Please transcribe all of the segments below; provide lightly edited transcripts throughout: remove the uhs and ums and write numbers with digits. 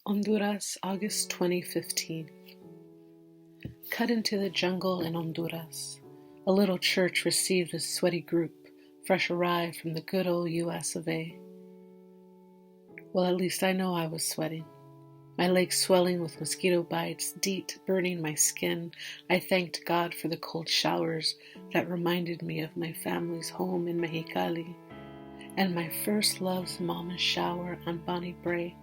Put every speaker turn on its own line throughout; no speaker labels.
Honduras, August 2015. Cut into the jungle in Honduras, a little church received a sweaty group, fresh arrived from the good old US of A. Well, at least I know I was sweating. My legs swelling with mosquito bites, DEET burning my skin. I thanked God for the cold showers that reminded me of my family's home in Mexicali, and my first love's mama's shower on Bonnie Bray,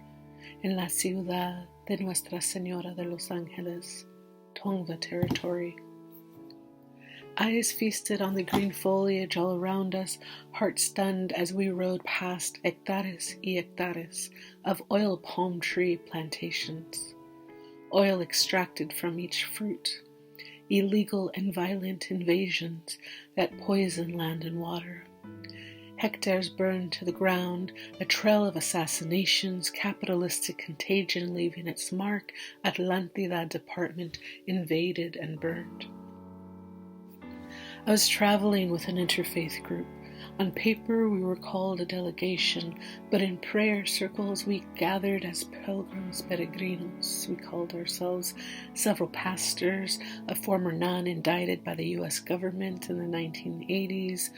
in la ciudad de Nuestra Señora de Los Ángeles, Tongva territory. Eyes feasted on the green foliage all around us, heart stunned as we rode past hectares y hectares of oil palm tree plantations. Oil extracted from each fruit, illegal and violent invasions that poison land and water. Hectares burned to the ground, a trail of assassinations, capitalistic contagion leaving its mark, Atlántida department invaded and burned. I was traveling with an interfaith group. On paper, we were called a delegation, but in prayer circles we gathered as pilgrims peregrinos. We called ourselves several pastors, a former nun indicted by the U.S. government in the 1980s,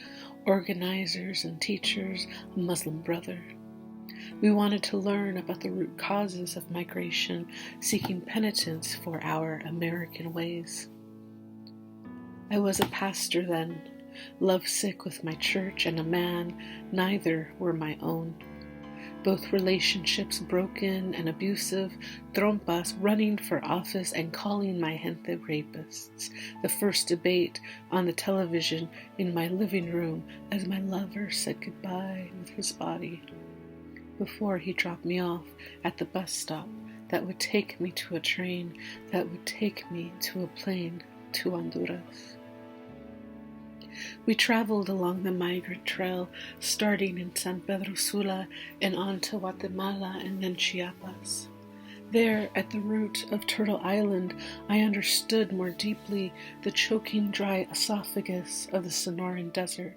organizers and teachers, a Muslim brother. We wanted to learn about the root causes of migration, seeking penitence for our American ways. I was a pastor then, lovesick with my church and a man. Neither were my own. Both relationships broken and abusive, trompas running for office and calling my gente rapists. The first debate on the television in my living room as my lover said goodbye with his body, before he dropped me off at the bus stop that would take me to a train, that would take me to a plane to Honduras. We traveled along the migrant trail, starting in San Pedro Sula and on to Guatemala and then Chiapas. There, at the root of Turtle Island, I understood more deeply the choking dry esophagus of the Sonoran Desert,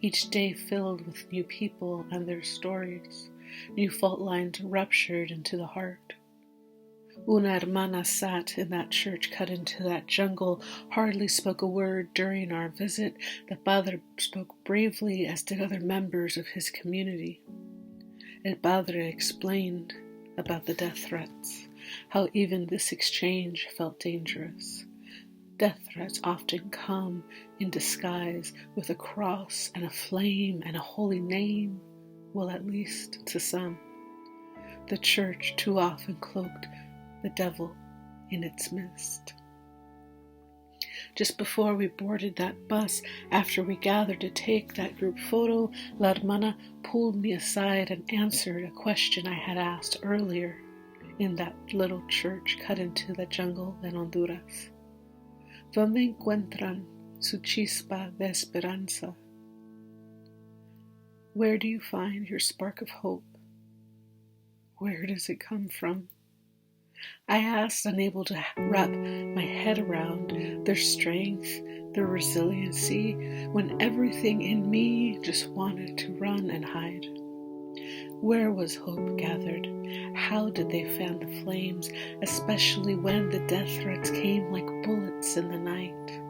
each day filled with new people and their stories, new fault lines ruptured into the heart. Una hermana sat in that church cut into that jungle, hardly spoke a word during our visit. The padre spoke bravely, as did other members of his community. El padre explained about the death threats, how even this exchange felt dangerous. Death threats often come in disguise with a cross and a flame and a holy name, well, at least to some. The church too often cloaked the devil in its mist. Just before we boarded that bus, after we gathered to take that group photo, La Hermana pulled me aside and answered a question I had asked earlier in that little church cut into the jungle in Honduras. ¿Dónde encuentran su chispa de esperanza? Where do you find your spark of hope? Where does it come from? I asked, unable to wrap my head around their strength, their resiliency, when everything in me just wanted to run and hide. Where was hope gathered? How did they fan the flames, especially when the death threats came like bullets in the night?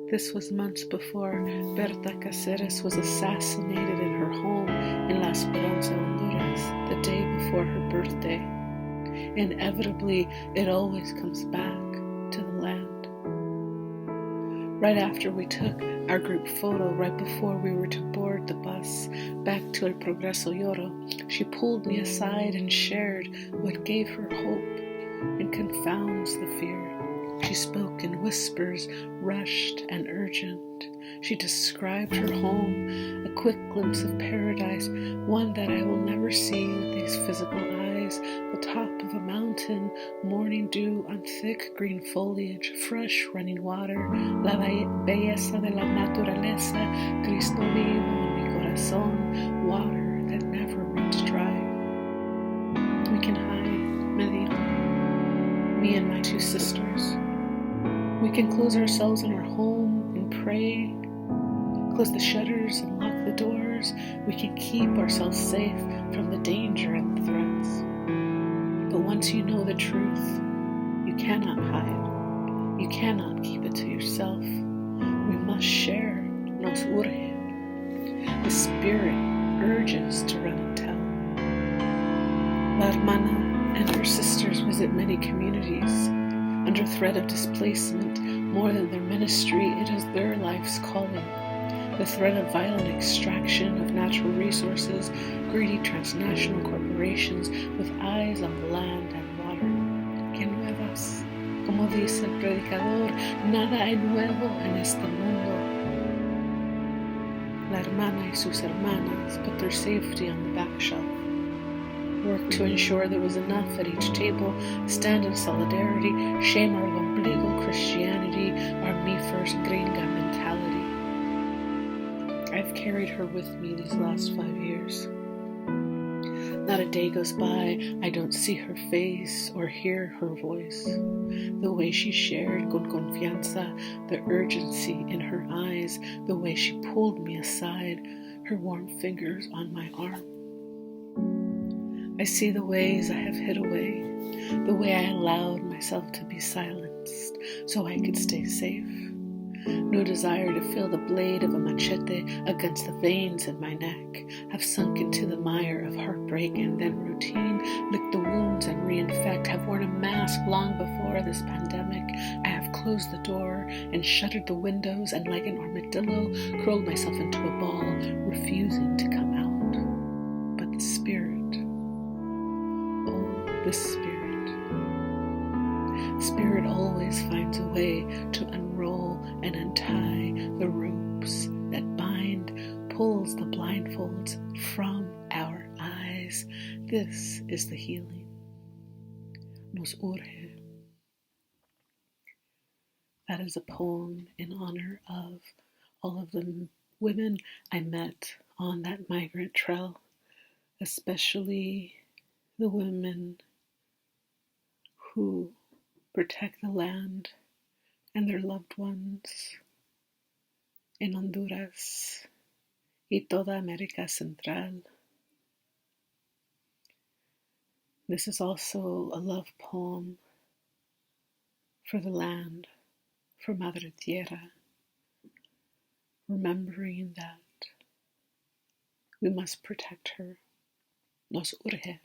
This was months before Berta Cáceres was assassinated in her home in La Esperanza, Honduras, the day before her birthday. Inevitably, it always comes back to the land. Right after we took our group photo, right before we were to board the bus back to El Progreso Lloro, she pulled me aside and shared what gave her hope and confounds the fear. She spoke in whispers, rushed and urgent. She described her home, a quick glimpse of paradise, one that I will never see with these physical eyes, the top of a mountain, morning dew on thick green foliage, fresh running water, la belleza de la naturaleza, Cristo vivo en mi corazón, water that never runs dry. We can hide, me dijo, me and my two sisters. We can close ourselves in our home and pray, close the shutters and lock the doors. We can keep ourselves safe from the danger and the threats. once you know the truth, you cannot hide. You cannot keep it to yourself. We must share. Nos urge. The spirit urges to run and tell. La hermana and her sisters visit many communities. Under threat of displacement, more than their ministry, it is their life's calling. The threat of violent extraction of natural resources, greedy transnational corporations with eyes on the land and water. ¿Qué nuevas? Como dice el predicador, nada hay nuevo en este mundo. La hermana y sus hermanas put their safety on the back shelf. Work to ensure there was enough at each table, stand in solidarity, shame our ombligo Christianity, our me first gringa mentality. I've carried her with me these last 5 years. Not a day goes by I don't see her face or hear her voice. The way she shared con confianza, the urgency in her eyes, the way she pulled me aside, her warm fingers on my arm. I see the ways I have hid away, the way I allowed myself to be silenced so I could stay safe. No desire to feel the blade of a machete against the veins in my neck, have sunk into the mire of heartbreak and then routine, lick the wounds and reinfect, have worn a mask long before this pandemic. I have closed the door and shuttered the windows and like an armadillo, curled myself into a ball, refusing to come out. But the spirit, the Spirit always finds a way to unroll and untie the ropes that bind, pulls the blindfolds from our eyes. This is the healing. Nos urge. That is a poem in honor of all of the women I met on that migrant trail, especially the women who protect the land and their loved ones in Honduras y toda América Central. This is also a love poem for the land, for Madre Tierra, remembering that we must protect her. Nos urge.